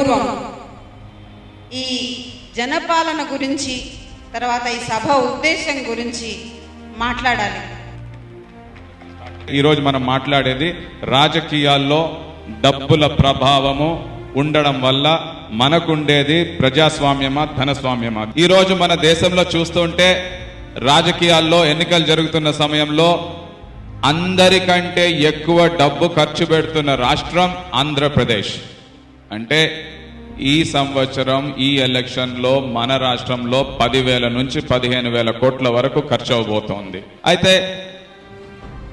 పూర్వం ఈ జనపాలన గురించి, తర్వాత ఈ సభ ఉద్దేశం గురించి మాట్లాడాలి. ఈరోజు మనం మాట్లాడేది రాజకీయాల్లో డబ్బుల ప్రభావము ఉండడం వల్ల మనకుండేది ప్రజాస్వామ్యమా ధనస్వామ్యమా. ఈరోజు మన దేశంలో చూస్తుంటే రాజకీయాల్లో ఎన్నికలు జరుగుతున్న సమయంలో అందరికంటే ఎక్కువ డబ్బు ఖర్చు పెడుతున్న రాష్ట్రం ఆంధ్రప్రదేశ్. అంటే ఈ సంవత్సరం ఈ ఎలక్షన్లో మన రాష్ట్రంలో 10,000 నుంచి 15,000 కోట్ల వరకు ఖర్చు అవబోతోంది. అయితే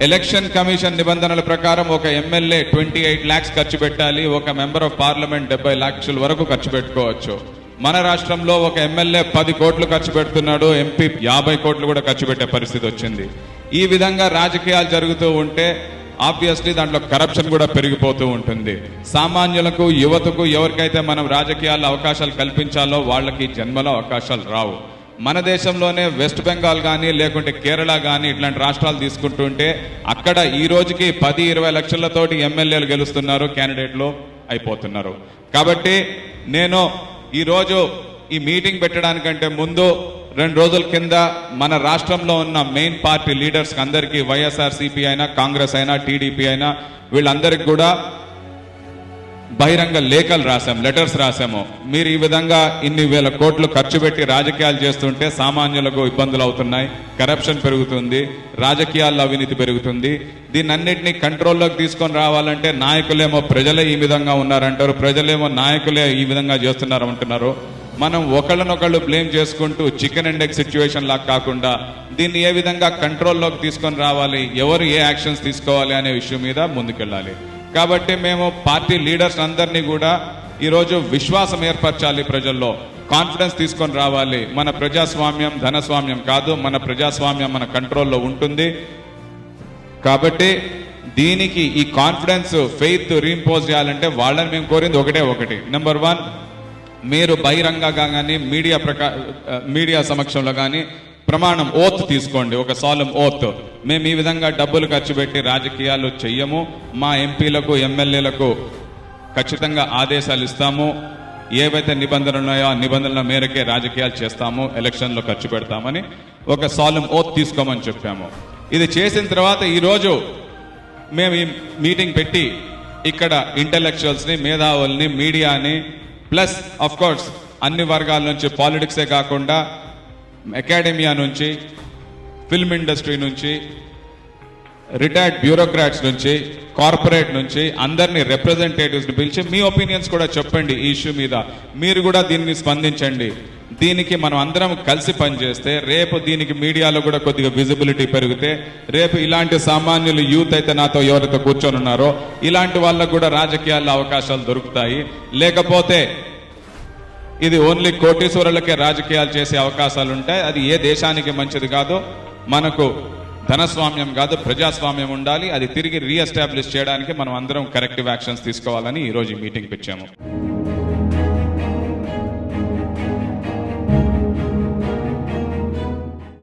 ఎలక్షన్ కమిషన్ నిబంధనల ప్రకారం ఒక ఎమ్మెల్యే 28 lakhs ఖర్చు పెట్టాలి, ఒక మెంబర్ ఆఫ్ పార్లమెంట్ 70 lakhs వరకు ఖర్చు పెట్టుకోవచ్చు. మన రాష్ట్రంలో ఒక ఎమ్మెల్యే 10 కోట్లు ఖర్చు పెడుతున్నాడు, ఎంపీ 50 కోట్లు కూడా ఖర్చు పెట్టే పరిస్థితి వచ్చింది. ఈ విధంగా రాజకీయాలు జరుగుతూ ఉంటే ఆబ్వియస్లీ దాంట్లో కరప్షన్ కూడా పెరిగిపోతూ ఉంటుంది. సామాన్యులకు, యువతకు ఎవరికైతే మనం రాజకీయాల్లో అవకాశాలు కల్పించాలో వాళ్ళకి జన్మలో అవకాశాలు రావు. మన దేశంలోనే వెస్ట్ బెంగాల్ కానీ లేకుంటే కేరళ కానీ ఇట్లాంటి రాష్ట్రాలు తీసుకుంటుంటే అక్కడ ఈ రోజుకి 10-20 లక్షలతోటి ఎమ్మెల్యేలు గెలుస్తున్నారు, క్యాండిడేట్లు అయిపోతున్నారు. కాబట్టి నేను ఈరోజు ఈ మీటింగ్ పెట్టడానికంటే ముందు 2 రోజుల కింద మన రాష్ట్రంలో ఉన్న మెయిన్ పార్టీ లీడర్స్ అందరికీ, వైఎస్ఆర్సీపీ అయినా, కాంగ్రెస్ అయినా, టీడీపీ అయినా, వీళ్ళందరికీ కూడా బహిరంగ లేఖలు రాశాము, లెటర్స్ రాశాము. మీరు ఈ విధంగా ఇన్ని వేల కోట్లు ఖర్చు పెట్టి రాజకీయాలు చేస్తుంటే సామాన్యులకు ఇబ్బందులు అవుతున్నాయి, కరప్షన్ పెరుగుతుంది, రాజకీయాల్లో అవినీతి పెరుగుతుంది. దీన్నన్నింటినీ కంట్రోల్లోకి తీసుకొని రావాలంటే నాయకులేమో ప్రజలే ఈ విధంగా ఉన్నారంటారు, ప్రజలేమో నాయకులే ఈ విధంగా చేస్తున్నారు అంటున్నారు. మనం ఒకళ్ళనొకళ్ళు బ్లేమ్ చేసుకుంటూ చికెన్ అండ్ ఎగ్ సిచ్యువేషన్ లాగా కాకుండా దీన్ని ఏ విధంగా కంట్రోల్లోకి తీసుకొని రావాలి, ఎవరు ఏ యాక్షన్స్ తీసుకోవాలి అనే విషయం మీద ముందుకెళ్ళాలి. కాబట్టి మేము పార్టీ లీడర్స్ అందరినీ కూడా ఈరోజు విశ్వాసం ఏర్పరచాలి, ప్రజల్లో కాన్ఫిడెన్స్ తీసుకొని రావాలి. మన ప్రజాస్వామ్యం ధనస్వామ్యం కాదు, మన ప్రజాస్వామ్యం మన కంట్రోల్లో ఉంటుంది. కాబట్టి దీనికి ఈ కాన్ఫిడెన్స్, ఫెయిత్ రీఇంపోజ్ చేయాలంటే వాళ్ళని మేము కోరింది ఒకటి. నెంబర్ 1, మీరు బహిరంగంగా కానీ మీడియా సమక్షంలో కానీ ప్రమాణం, ఓత్ తీసుకోండి, ఒక సాలెమ్ ఓత్. మేము ఈ విధంగా డబ్బులు ఖర్చు పెట్టి రాజకీయాలు చెయ్యము, మా ఎంపీలకు ఎమ్మెల్యేలకు ఖచ్చితంగా ఆదేశాలు ఇస్తాము, ఏవైతే నిబంధనలు ఉన్నాయో ఆ నిబంధనల మేరకే రాజకీయాలు చేస్తాము, ఎలక్షన్లో ఖర్చు పెడతామని ఒక సాలెమ్ ఓత్ తీసుకోమని చెప్పాము. ఇది చేసిన తర్వాత ఈరోజు మేము ఈ మీటింగ్ పెట్టి ఇక్కడ ఇంటెలెక్చువల్స్ని, మేధావుల్ని, మీడియాని, ప్లస్ ఆఫ్ కోర్స్ అన్ని వర్గాల నుంచి, పాలిటిక్సే కాకుండా అకాడమియా నుంచి, ఫిల్మ్ ఇండస్ట్రీ నుంచి, రిటైర్డ్ బ్యూరోక్రాట్స్ నుంచి, కార్పొరేట్ నుంచి అందరినీ రిప్రజెంటేటివ్స్ని పిలిచి మీ ఒపీనియన్స్ కూడా చెప్పండి ఈ ఇష్యూ మీద. మీరు కూడా దీన్ని స్పందించండి. దీనికి మనం అందరం కలిసి పనిచేస్తే రేపు దీనికి మీడియాలో కూడా కొద్దిగా విజిబిలిటీ పెరిగితే రేపు ఇలాంటి సామాన్యులు, యూత్ అయితే నాతో ఎవరైతే కూర్చొని ఉన్నారో ఇలాంటి వాళ్ళకు కూడా రాజకీయాల్లో అవకాశాలు దొరుకుతాయి. లేకపోతే ఇది ఓన్లీ కోటీశ్వరులకే రాజకీయాలు చేసే అవకాశాలు ఉంటాయి. అది ఏ దేశానికి మంచిది కాదు. మనకు ధనస్వామ్యం కాదు, ప్రజాస్వామ్యం ఉండాలి. అది తిరిగి రీఎస్టాబ్లిష్ చేయడానికి మనం అందరం కరెక్టివ్ యాక్షన్స్ తీసుకోవాలని ఈరోజు ఈ మీటింగ్ పెట్టాము.